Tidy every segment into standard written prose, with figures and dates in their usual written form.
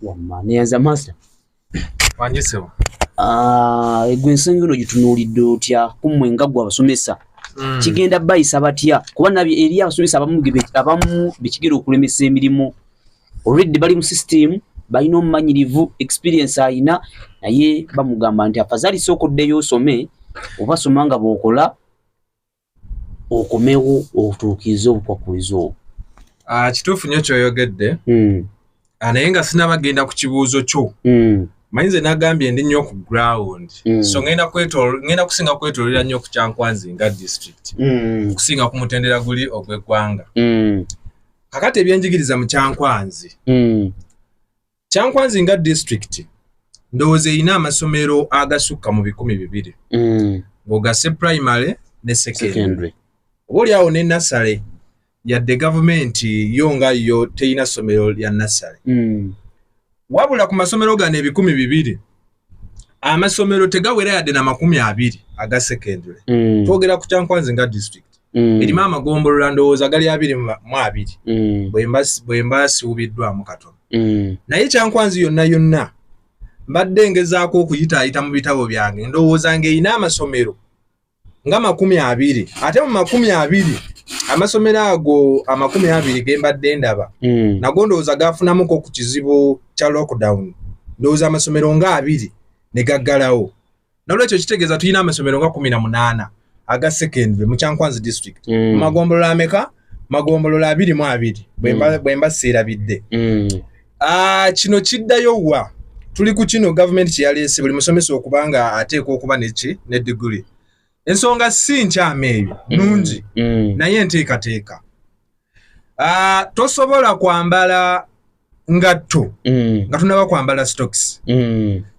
Wamma neyanza master. Wanjisewo. Egwe ensengero gitunuulidde otya kummwe nga gwe abasomesa. Kigenda bayisa batya kuba nabyo eri abasomesa abamu bekigera okulemesa emirimu. Already bali mu system balina omumanyirivu experience ayina naye bamugamba nti afazali sokoddeyo osome oba soma nga bw'okola okomewo otuukize obukwakulizo. Kituufu nnyo ky'oyogedde. Naye nga sinabagenda ku kibuuzo kyo. Mayinze nagambye ndi nnyo ku ground. So ngenda kusinga kwetoolera nnyo ku Kyankwanzi nga district. Kusinga ku mutendera guli ogw'eggwanga. Kakati ebyenjigiriza mu Kyankwanzi. Kyankwanzi nga district ndowooza erina amasomero agasukka mu 200. Ng'ogase primary ne secondary. Oli awo ne nursery yadde gavumenti yo nga yo teyina somero lya nursery. Wabula ku masomero gano 200 amasomero tegawera yadde na 20 aga secondary. Twogera ku Kyankwanzi nga district. Erimu amagombolola ndowooza gali 22 bwe mbasuubiddwamu katono. Naye Kyankwanzi yonna mbadde ngezaako okuyitaayita mu bitabo byange ndowooza ng'erina amasomero nga 20 ate mu 20 amasomero ago 20 ge mbadde ndaba nago ndowooza gaafunamuko ku kizibu kya lockdown. Ndowooza amasomero nga 2 ne gaggalawo. Nolwekyo kitegeeza tulina amasomero nga 18 aga secondary mu Kyankwanzi district. Magombolola ameka? Magombolola 22 bwe mbaseerabidde. Kino kiddayo wa tuli ku kino government kyeyaleese buli musomesa okubanga ateekwa okuba ne degree. Ensonga si nkyameeyo nungi naye nteekateeka. Tosobola kwambala ngatto nga tunaba kwambala stocks.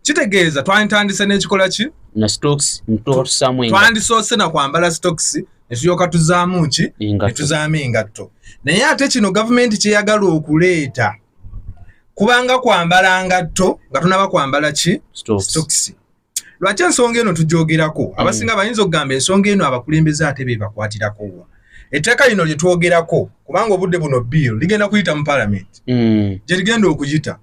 Kitegeeza twantandise n'ekikola ki? Na stocks ntosamu engatto. Twandisoose na kwambala stocks ne tulyoka tuzaamu ki? Ne tuzaamu engatto. Naye ate kino government kyeyagala okuleeta kubanga kwambala ngatto nga tunaba kwambala ki? Stocks. Lwaki ensonga eno tujoogerako? Abasinga bayinza okugamba ensonga eno abakulembeze ate be bakwatirako. Etteeka lino lye twogerako kubanga obudde buno bill ligenda kuyita mu parliament. Gye ligenda okuyita.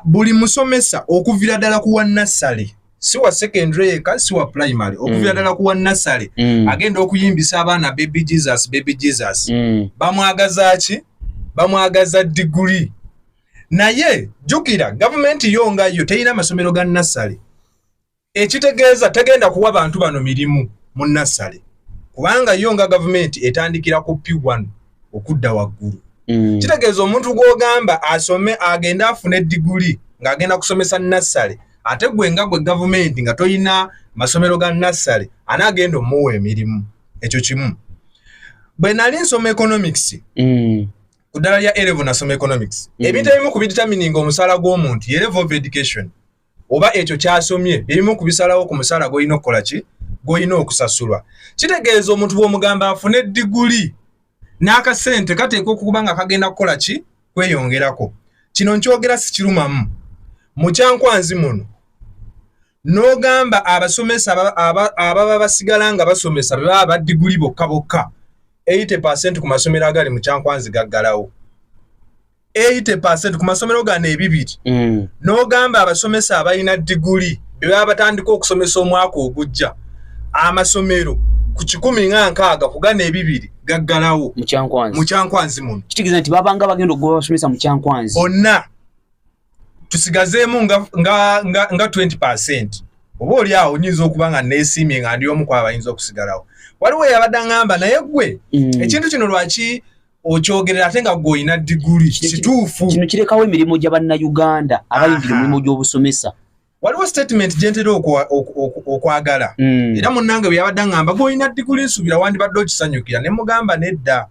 Buli musomesa okuviira ddala ku wa nursery, si wa secondary eka, si wa primary, okuviira ddala ku wa nursery agenda okuyimbisa abaana baby Jesus. Bamwagaza ki? Bamwagaza degree. Naye jjukira gavumenti yo nga yo terina amasomero ga nursery. Ekitegeeza tegenda kuwa bantu bano mirimu mu nursery kubanga yo nga gavumenti etandikira ku P1 okudda waggulu. Kitegeeza omuntu gw'ogamba asome agenda afune degree ng'agenda kusomesa nursery ate gwe nga gwe gavumenti nga toyina masomero ga nursery anaagenda omuwa emirimu. Ekyo kimu. Bwe nali nsoma economics ku ddala lya A-level nasoma economics. Ebintu ebimu ku bidetermining omusaala gw'omuntu ye level of education oba ekyo kyasomye ebimu ku bisalawo ku musaala gw'olina okukola ki? Gw'olina okusasulwa. Kitegeeza omuntu bw'omugamba afune degree n'akasente kateekwa okuba nga kagenda kukola ki? Kweyongerako. Kino nkyogera si kirumamu. Mu Kyankwanzi muno n'ogamba abasomesa ababa basigala nga basomesa baba ba degree bokka 80% ku masomero agali mu Kyankwanzi gaggalawo. 80% ku masomero gano 2. N'ogamba abasomesa abalina degree baba batandika okusomesa omwaka ogujja amasomero ku 16 ku gano 2 gaggalawo mu Kyankwanzi muno. Kitegeeza nti babanga bagenda okugoba abasomesa mu Kyankwanzi bonna tusigazeemu nga 20%. Oba oli awo onyinza okuba nga neesiimye nga ndi omu ku abayinza okusigalawo. Waliwo yabadde ngamba naye gwe ekintu kino lwaki okyogerera ate nga gwe olina degree kituufu. Kino kirekawo emirimu gy'Abannayuganda abayingira emirimu gy'obusomesa. Waliwo statement gye ntera okwagala. Era munnange bwe yabadde ngamba gwe olina degree nsuubira wandibadde okisanyukira ne mugamba nedda.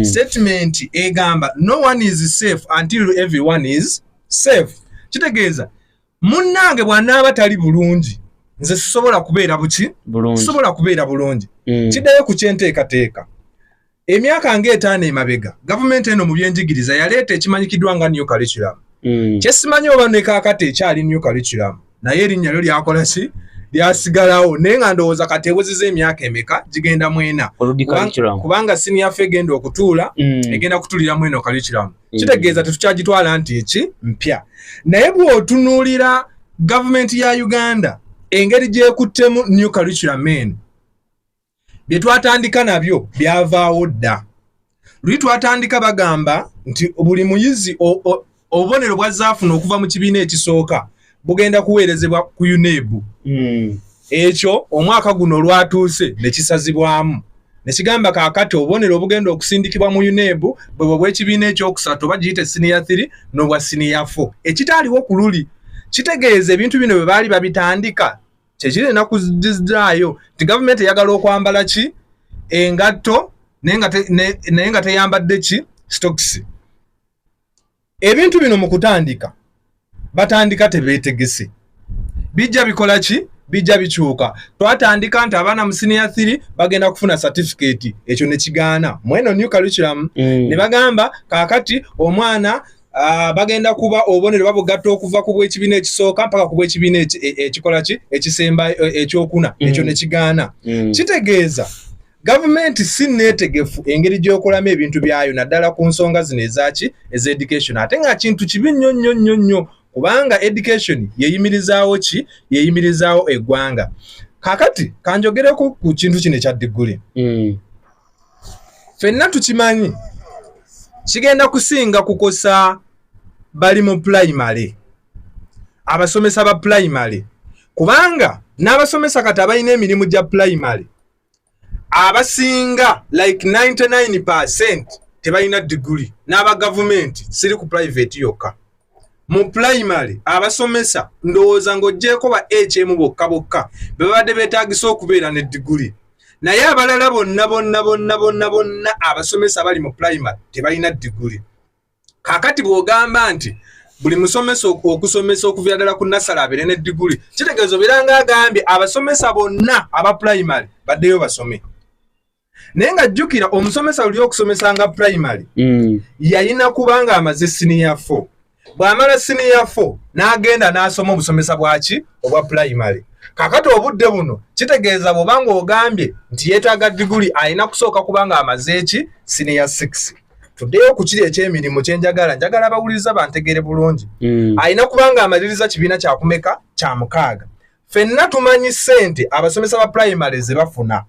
Statement egamba no one is safe until everyone is safe. Kitegeeza munnange bw'anaaba tali bulungi nze sisobola kubeera buki? Sisobola kubeera bulungi. Kiddayo ku kyenteekateeka. Emyaka ng'etaano emabega gavumenti eno mu byenjigiriza yaleeta ekimanyikiddwa nga new curriculum. Kyesimanyi oba ne kaakati ekyali new curriculum naye erinnya lyo lyakola ki? lyasigalawo naye nga ndowooza kati ebuziza emyaka emeka gigenda mwena kubanga senior fe egenda okutuula egenda kutulira mwena curriculum kitegeeza tetukyagitwala nti eki mpya naye bw'otunuulira gavumenti ya Uganda engeri gyekuttemu new curriculum eno bye twatandika nabyo byavaawo dda luli twatandika bagamba nti buli muyizi obubonero bwazzaafuna okuva mu kibiina ekisooka bugenda kuweerezebwa ku UNEB ekyo omwaka guno olwatuuse ne kisazibwamu ne kigamba kaakati obubonero obugenda okusindikibwa mu UNEB bwe bw'ekibiina ekyokusatu bagiyite senior 3 n'obwa senior 4 ekitaaliwo ku luli kitegeeza ebintu bino bwe baali babitandika kyekiri ennaku zizaayo nti gavumenti eyagala okwambala ki engatto naye nga teyambadde ki stokisi ebintu bino mu kutandika batandika tebeetegese bijja bikola ki bijja bikyuka twatandika nti abaana mu senior 3 bagenda kufuna certificate ekyo ne kigaana mweno new curriculum ne bagamba kaakati omwana bagenda kuba obubonero babugatta okuva ku bw'ekibiina ekisooka mpaka ku bw'ekibiina ekikola ki ekisemba ekyokuna ekyo ne kigaana kitegeeza gavumenti si neetegefu engeri gy'okolamu ebintu byayo naddala ku nsonga zino ezaki ez'education ate nga kintu kibi nnyo kubanga education yeyimirizaawo ki yeyimirizaawo eggwanga kakati kanjogereko ku kintu kino ekya diguli ffenna tukimanyi kigenda kusinga kukosa bali mu primary abasomesa ba primary kubanga n'abasomesa kati abalina emirimu gya primary abasinga like 99% tebalina degree n'aba government siri ku private yokka mu primary abasomesa ndowooza ng'oggyeko ba HM bokka bebadde beetaagisa okubeera ne degree naye abalala bonna abasomesa bali mu primary tebalina degree kakati bw'ogamba nti buli musomesa okusomesa okuva ddala ku nasale abeere ne degree kitegeeza biranga agambye abasomesa bonna aba primary baddeyo basome naye nga jjukira omusomesa luli okusomesanga primary yalina kubanga amaze senior 4 bw'amala senior 4 n'agenda n'asoma obusomesa bwaki obwa primary kakati obudde buno kitegeeza bw'obanga ogambye nti yeetaaga diguli alina kusooka kubanga amaze eki senior 6 tuddeyo ku kiri eky'emirimu njagala bawuliriza bantegeere bulungi alina kubanga amaliriza kibiina kyakumeka kya 6 ffenna tumanyi ssente abasomesa ba primary ze bafuna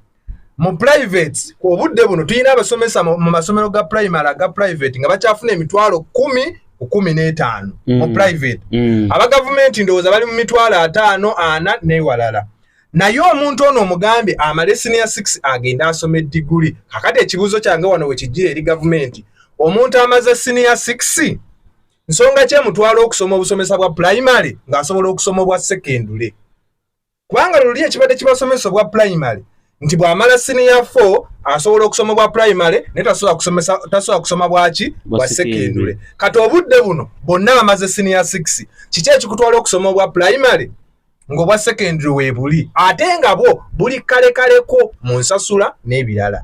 mu private obudde buno tulina abasomesa mu masomero ga primary aga private nga bakyafuna emitwalo 10-15 mu private aba government ndowooza bali mu mitwalo 5-4 n'ewalala naye omuntu ono omugambye amale senior 6 agenda asoma diguli kakati ekibuuzo kyange wano we kijjira eri government omuntu amaze senior 6 nsonga ki emutwala okusoma obusomesa bwa primary ng'asobola okusoma obwa secondary kubanga luli ekibadde kibasomesa obwa primary nti bw'amala senior 4 asobola okusoma bwa primary naye tasobola kusoma bwaki bwa secondary kati obudde buno bonna bamaze senior 6 kiki ekikutwala okusoma obwa primary ng'obwa secondary weebuli ate nga bwo buli kalekaleko mu nsasula n'ebirala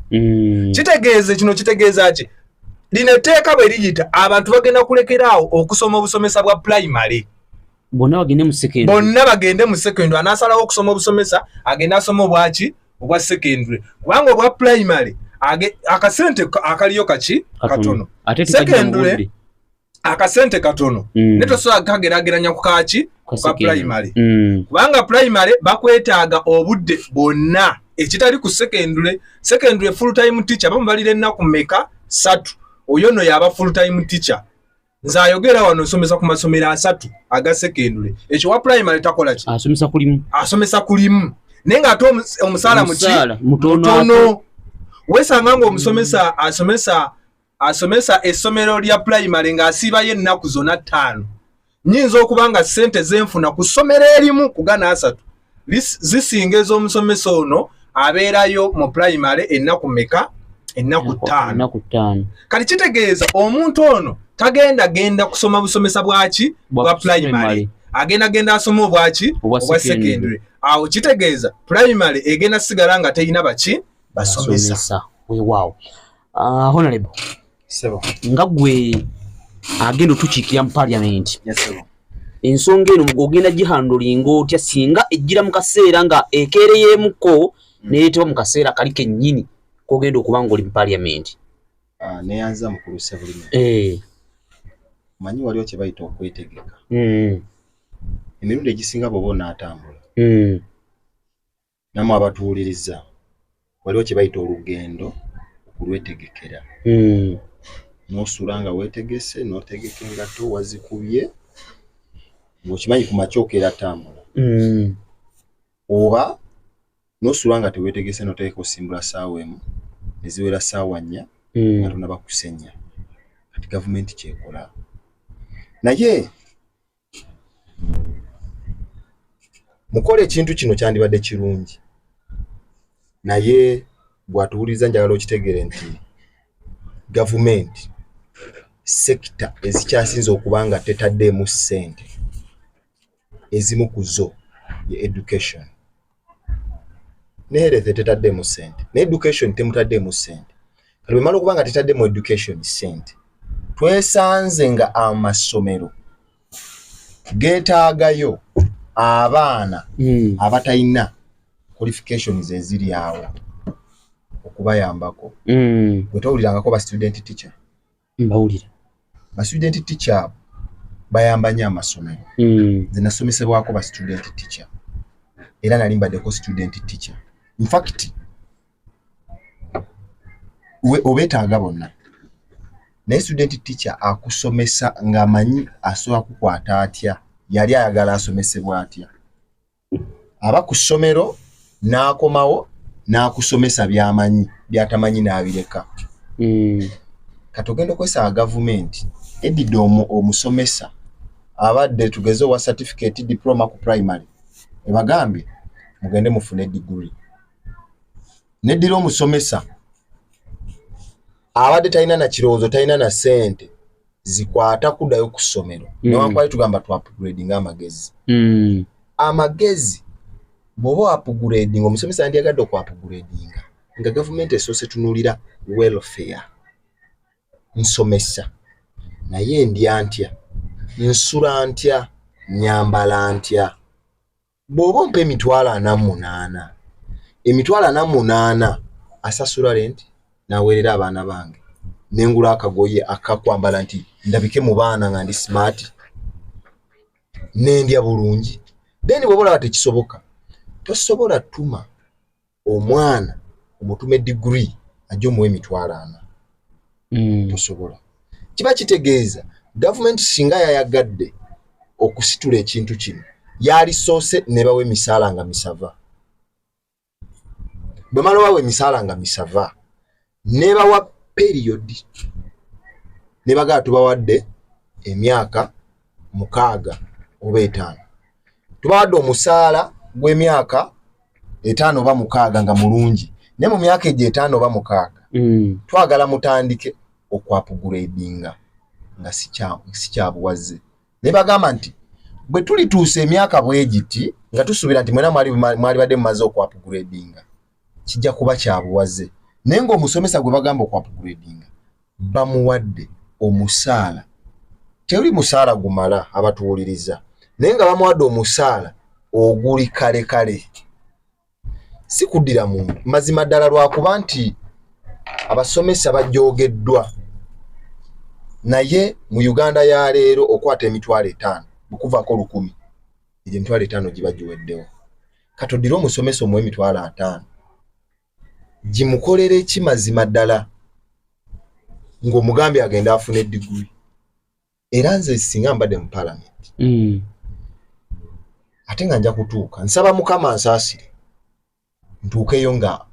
kitegeeze kino kitegeeza ki lino etteeka bwe ligita abantu bagenda kulekeraawo okusoma obusomesa bwa primary bonna bagende mu secondary anaasalawo okusoma obusomesa agenda asoma obwaki obwa secondary kubanga obwa primary akasente akaliyo katono secondary akasente katono netosobola kageraageranya ku kaki kwa primary kubanga primary bakwetaaga obudde bwonna ekitali ku secondary full time teacher bamubalira ennaku mmeka 3 oyo no yaba full time teacher nze ayogera wano osomesa ku masomero 3 aga secondary ekyo wa primary takola ki asomesa kulimu naye nga ate omusaala mutono wesanga ng'omusomesa asomesa essomero lya primary ng'asiibayo ennaku zonna 5 nyinza okuba nga ssente zenfuna ku ssomero erimu kugana 3 zisinga ez'omusomesa ono abeerayo mu primary ennaku mmeka ennaku 5 kati kitegeeza omuntu ono tagenda kusoma busomesa bwaki bwa primary agenda asoma obwaki obwa secondary awo kitegeeza primary egenda sigala nga teyina baki basomesa weewaawo honorable sebo nga gwe agenda otukiikira mu parliament ensonga eno ogenda gihandolinga otya singa ejjira mu kaseera nga ekeereyeemuko neetebwa mu kaseera kali kennyini kogenda okuba nga oli mu paliamenti. Neyanza mukulu Sebulime. Manyi waliwo kye bayita okwetegeka. Emirundi egisinga bw'oba onaatambula. Namwe abatuwuliriza waliwo kye bayita olugendo okulwetegekera. N'osula nga weetegese n'otegeka engatto wazikubye ng'okimanyi ku makya okeera tambula. Oba n'osula nga teweetegese n'otegeka osimbula ssaawa emu ne ziwera ssaawa 4 nga tonaba kusenya. Kati gavumenti kyekola. Naye mukola ekintu kino kyandibadde kirungi. Naye bw'atuwuliriza njagala okitegeere nti gavumenti sekita ezikyasinze okuba nga tetaddeemu ssente ezimu ku zo ye education. Ne health tetaddeemu ssente. Ne education temutaddeemu ssente. Kati bwe mala okuba nga tetaddeemu education ssente, twesanze nga amasomero geetaagayo abaana abatalina qualifications eziri awo okubayambako. Bwe towulirangako ba student teacher. Mbawulira. Ba student teacher bayamba nnyo amasomero. Nze nasomesebwako ba student teacher. Era nali mbaddeko student teacher. In fact, obeetaaga bonna. Naye student teacher akusomesa ng'amanyi asobola kukwata atya, yali ayagala asomesebwa atya. Aba ku ssomero n'akomawo n'akusomesa by'amanyi, by'atamanyi n'abireka. Kati ogenda okwesanga gavumenti eddidde omusomesa abadde tugeze owa certificate diploma ku primary ebagambye mugende mufune degree. Neddira omusomesa abadde talina na kirowoozo, talina na ssente zikwata kuddayo ku ssomero. Newankubadde tugamba tu upgrading amagezi. Amagezi bw'oba upgrading, omusomesa yandiyagadde oku upgrading nga gavumenti esoose tunuulira welfare. Nsomesa naye ndya ntya, nsula ntya, nyambala ntya. Bw'oba ompa emitwalo 48, emitwalo 48 asasula rent n'aweerera abaana bange, n'engula akagoye akakwambala nti ndabike mu baana nga ndi smart, n'endya bulungi. Then bw'oba olaba tekisoboka, tosobola tuma omwana omutume degree ajja omuwa emitwalo 4. Tosobola. Kiba kitegeeza gavumenti singa yayagadde okusitula ekintu kino yalisoose ne bawe emisaala nga misava. Bwe mala bawe emisaala nga misava ne bawa period, ne bagaa tubawadde emyaka 6 oba 5. Tubawadde omusaala gw'emyaka 5 oba 6 nga mulungi, ne mu myaka egyo 5 oba 6 twagala mutandike okwapugradinga nga si kyabuwaze. Ne bagamba nti bwe tulituusa emyaka bwegiti nga tusuubira nti mwena mwali badde mumaze okwapugradinga kijja kuba kyabuwaze. Naye ng'omusomesa gwe bagamba okwapugradinga bamuwadde omusaala, tewuli musaala gumala abatuwuliriza, naye nga bamuwadde omusaala oguli kale kale. Si kuddira muntu mazima ddala lwakuba nti abasomesa bajoogeddwa. Naye mu Uganda ya leero okwata emitwalo 5 okuvaako 100, egyo emitwalo 5 giba giweddewo. Katoddira omusomesa omuwe emitwalo 5 gimukolera ekimazima ddala ng'omugambye agenda afuna degree. Era nze singa mbadde mu parliament ate nga nja kutuuka, nsaba Mukama ansaasire ntuukeyo nga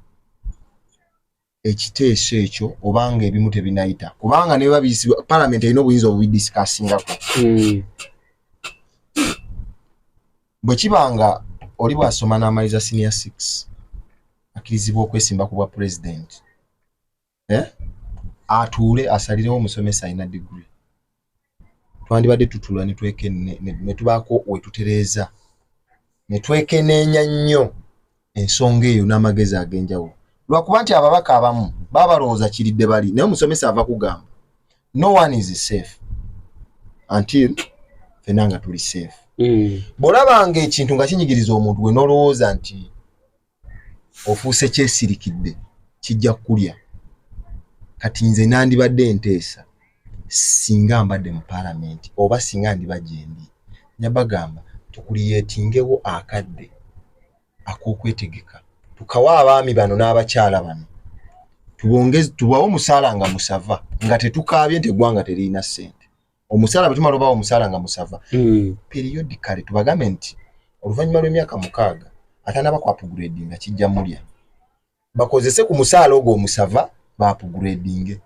ekiteeso ekyo obanga ebimu tebinayita, kubanga ne biba biyisibwa parliament erina obuyinza obubidiscussingako. Bwe kibanga oli bw'asoma n'amaliza senior 6 akkirizibwa okwesimba ku bwa president, atuule asalirewo omusomesa alina degree, twandibadde tutula ne tubaako wetutereeza ne twekeneenya nnyo ensonga eyo n'amagezi ag'enjawulo. Lwakuba nti ababaka abamu baba balowooza kiridde bali, naye omusomesa ava kugamba no one is safe until fenanga tuli safe. Bw'olabanga ekintu nga kinyigiriza omuntu gwe n'olowooza nti ofuuse kyesirikidde kijja kulya. Kati nze nandibadde nteesa singa mbadde mu parliament oba singa ndibagyendi nyabagamba tukuliyetingewo akadde ak'okwetegeka tukawa abaami bano n'abakyala bano tubongeze tubawo omusaala nga musava nga tetukaabye nti eggwanga terina ssente omusaala bwe tumala obawo omusaala nga musava periodically tubagambe nti oluvannyuma lw'emyaka 6 atanaba ku upgrading nga kijja mulya bakozese ku musaala ogwo omusava ba upgrading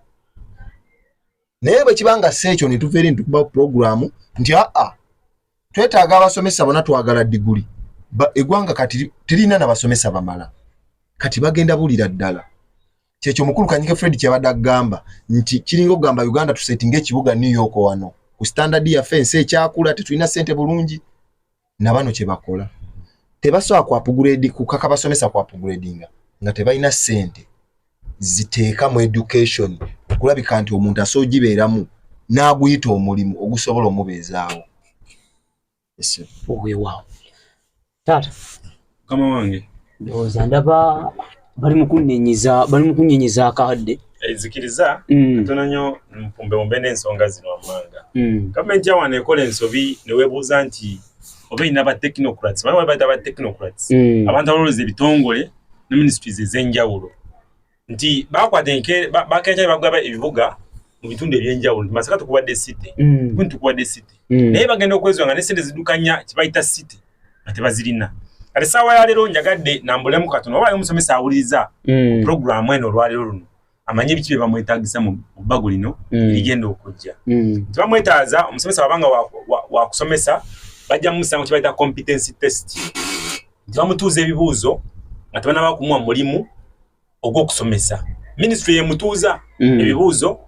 naye bwe kibanga sekyo ne tuveere ntukuba program nti twetaaga abasomesa bonna twagala diguli eggwanga kati terina n'abasomesa bamala kati bagenda bulira ddala kyekyo mukulu Kanyike Fred kyabadde agamba nti kiringo gamba Uganda tusetinga ekibuga New York wano ku standard ya fence ekyakula tetulina ssente bulungi nabano kye bakola tebasobola ku upgrade ku kaka basomesa ku upgradinga nga tebalina ssente ziteeka mu education okulabika nti omuntu asoogibeeramu n'aguyita omulimu ogusobola omubeezaawo. Wow. Tata kama wange ndowooza ndaba bali mu kunnyenyiza akadde ezikiriza katono nnyo mpumbe n'ensonga zino wammanga gavumenti yawana ekola ensobi ne weebuuza nti oba erina technocrats baba bayita technocrats abantu abalowooza ebitongole ne ministries ez'enjawulo nti bakenca bagaba ebibuga mu bitundu ebyenjawulo nti Masaka tukubadde city tukubadde city naye bagenda okwezwa nga n'essente ziddukanya kibayita city nga tebazirina kati essaawa ya leero njagadde nambulemu katono oba omusomesa awuliriza programu eno olwaleero luno amanye biki bye bamwetaagisa mu bbago lino erigenda okujja nti bamwetaaza omusomesa wabanga wakusomesa bajja mumusanga kibayita competency test nti bamutuuza ebibuuzo nga tebanaba kumuwa mulimu ogw'okusomesa ministry yemutuuza ebibuuzo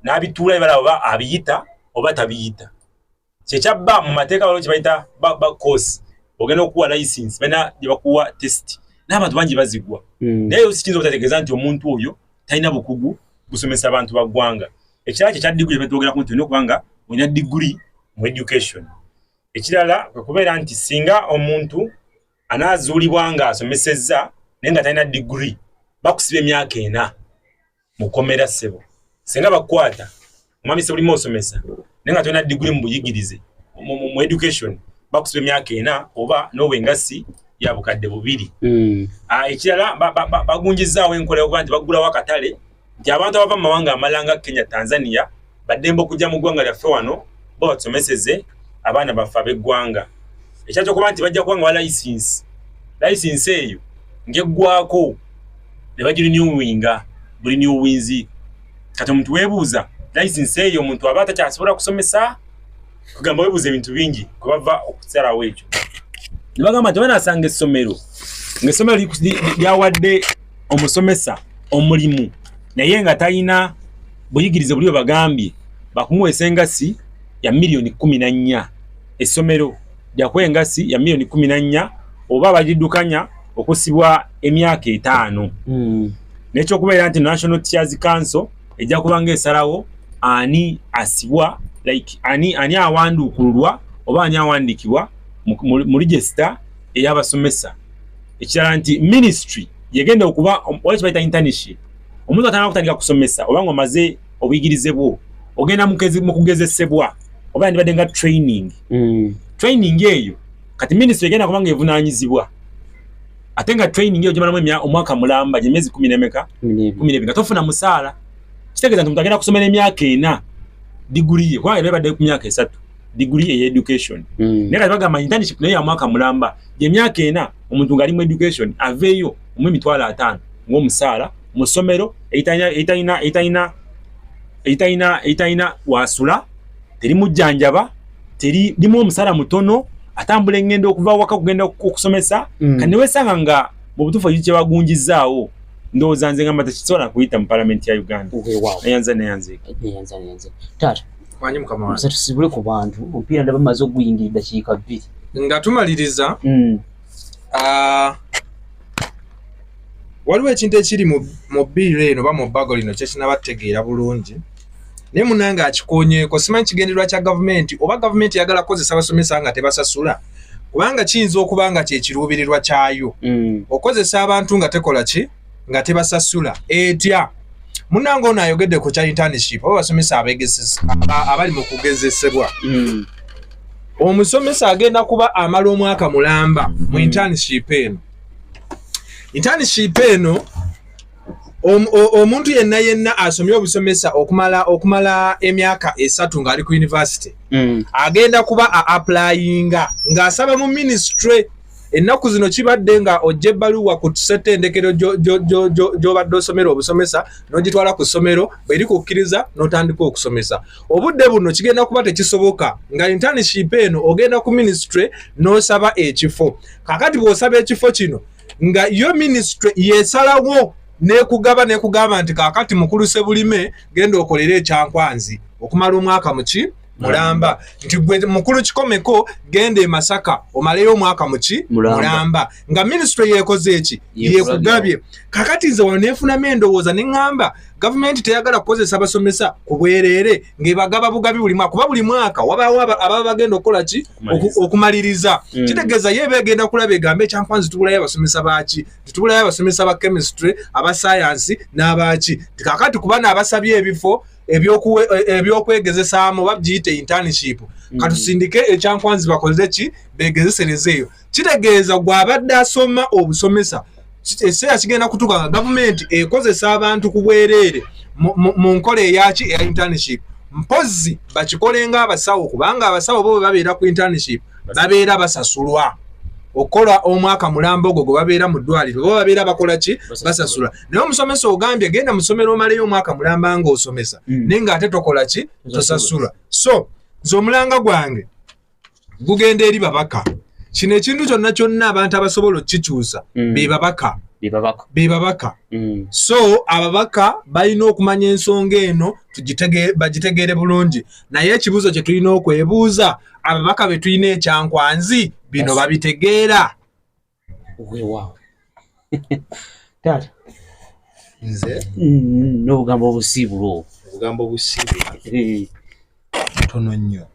n'abituula ebala oba abiyita oba tabiyita kyekyabba mu mateeka waliwo kibayita course ogenda okuwa license bena gye bakuwa test n'abantu bangi bazigwa naye sikiyinza obutategeeza nti omuntu oyo talina bukugu busomesa abantu baggwanga ekirala kye kya diguli kyetwogera ku nti olina okubanga olina diguli mu education ekirala kwe kubeera nti singa omuntu anaazuulibwa nga asomesezza naye nga talina diguli bakusiba emyaka 4 mu komera ssebo singa bakwata omwami se bulimu osomesa naye nga talina diguli mu buyigirize mu education bakusiba emyaka 4 oba n'obwengasi ya bukadde 2 ekirala bagunjizaawo enkola yokuba nti baggulawo akatale nti abantu abava mu mawanga amalanga Kenya Tanzania baddemba okujja mu ggwanga lyaffe wano bo batusomeseze abaana baffe ab'eggwanga ekyakyo okuba nti bajja kuba nga wa license eyo ng'eggwako ne bagirinewinga buli newinzi kati omuntu weebuuza license eyo omuntu aba takyasobola kusomesa kugamba weebuuza ebintu bingi kwe bava okusalawo ekyo ne bagamba nti banaasanga essomero ng'essomero lyawadde omusomesa omulimu naye nga talina buyigirize buli bwe bagambye bakumuweesa engasi ya $14,000 essomero lyakuwa engasi ya $14,000 oba bagiddukanya okusibwa emyaka 5 n'ekyokubeera nti National Teachers Council ejja kuba ng'esalawo ani asibwa like ani awanduukululwa oba ani awandiikibwa mu register ey'abasomesa ekirala nti ministry yegenda okuba wali kibayita internship omuntu atanaba kutandika kusomesa oba ng'omaze obuyigirize bwo ogenda mu kugezesebwa oba ndibadde nga training eyo kati ministry egenda kuba ng'evunaanyizibwa ate nga training eyo gyemalamu omwaka mulamba gy'emyezi 12 nga tofuna musaala kitegeeza nti omuntu agenda kusomera emyaka 4 diguli ye kubanga ebadde ku myaka 3 diguli ey'education naye kati bagamba internship naye ya mwaka mulamba gy'emyaka 4 omuntu ng'ali mu education aveeyo omu $5,000 ng'omusaala mu ssomero eyitalina wasula teri mujjanjaba teri limu omusaala mutono atambula engendo okuva waka kugenda okusomesa kandi ne weesanga nga mu butuufu ekyo kye bagunjizaawo ndowooza nze ngamba tekisobola kuyita mu palamenti ya Uganda. Neyanze. Taata manyi mukama wange tusibule ku bantu omupiira ndaba bamaze oguyingira eddakiika 2 nga tumaliriza waliwo ekintu ekiri mu bbiiro eno oba mu bbago lino kyekinaba tutegeera bulungi ne munanga akikonyeeko simanyi kigendererwa kya gavumenti oba gavumenti yagala kozesa abasomesa nga tebasasula kubanga kiyinza okuba nga kyekiruubirirwa kyayo okozesa abantu nga tekola ki nga tebasasula etya munanga ono ayogedde ku kya internship oba basomesa abali mu kugezesebwa omusomesa agenda kuba amala omwaka mulamba mu internship eno omuntu yenna asomye obusomesa okumala emyaka 3 ng'ali ku university agenda kuba applyinga ng'asaba mu ministry ennaku zino kibadde nga ojja ebbaluwa ku ssettendekero gy'obadde osomera obusomesa n'ogitwala ku ssomero bw'eri kukkiriza n'otandika okusomesa obudde buno kigenda kuba tekisoboka nga internship eno ogenda ku ministry n'osaba ekifo kakati bw'osaba ekifo kino nga yo ministry yeesalawo nekugamba nti kakati mukulu Sebulime genda okolera ekyankwanzi okumala omwaka muki mulamba nti gwe mukulu Kikomeko genda e Masaka omaleyo omwaka muki mulamba nga ministry yekoze eki yekugabye kakati nze wano nefunamu endowooza neŋŋamba gavumenti teyagala kukozesa abasomesa ku bwereere ng'ebagaba bugabi buli mwaka kuba buli mwaka wabaawo ababa bagenda okukola ki okumaliriza kitegeeza ye begenda kulaba egamba ekyankwanzi tubulayo abasomesa baaki titubulayo abasomesa ba chemistry aba science n'abaaki kakati kuba n'abasabye ebifo ebyokwegezesaamu babiyite internship katusindike ekyankwanzi bakoze ki begezeserezeeyo kitegeeza gw'abadde asoma obusomesa ekiseera kigenda kutuuka nga gavumenti ekozesa abantu ku bwereere mu nkola eyaki eya internship mpozi bakikole ng'abasawo kubanga abasawo bo babeera ku internship babeera basasulwa okola omwaka mulamba ogwo gwe babeera mu ddwaliro bo babeera bakola ki basasula naye omusomesa ogambye genda musomero omaleyo omwaka mulamba ng'osomesa naye ng'ate tokola ki tosasula so nze omulanga gwange gugenda eri babaka kino ekintu kyonna abantu abasobola okukikyusa be babaka so ababaka balina okumanya ensonga eno bagitegeere bulungi naye ekibuuzo kye tulina okwebuuza ababaka be tulina ekyankwanzi bino babitegeera tata nze n'obugambo obusiibulwo tono nnyo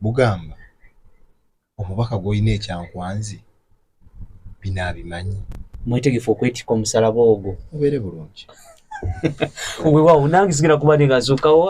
bugamba omubaka gw'olina ekyankwanzi bino abimanyi mwetegefu okwetikka omusalaba ogwo obeere bulungi weewaawo nange sigenda kuba ne nga nsookawo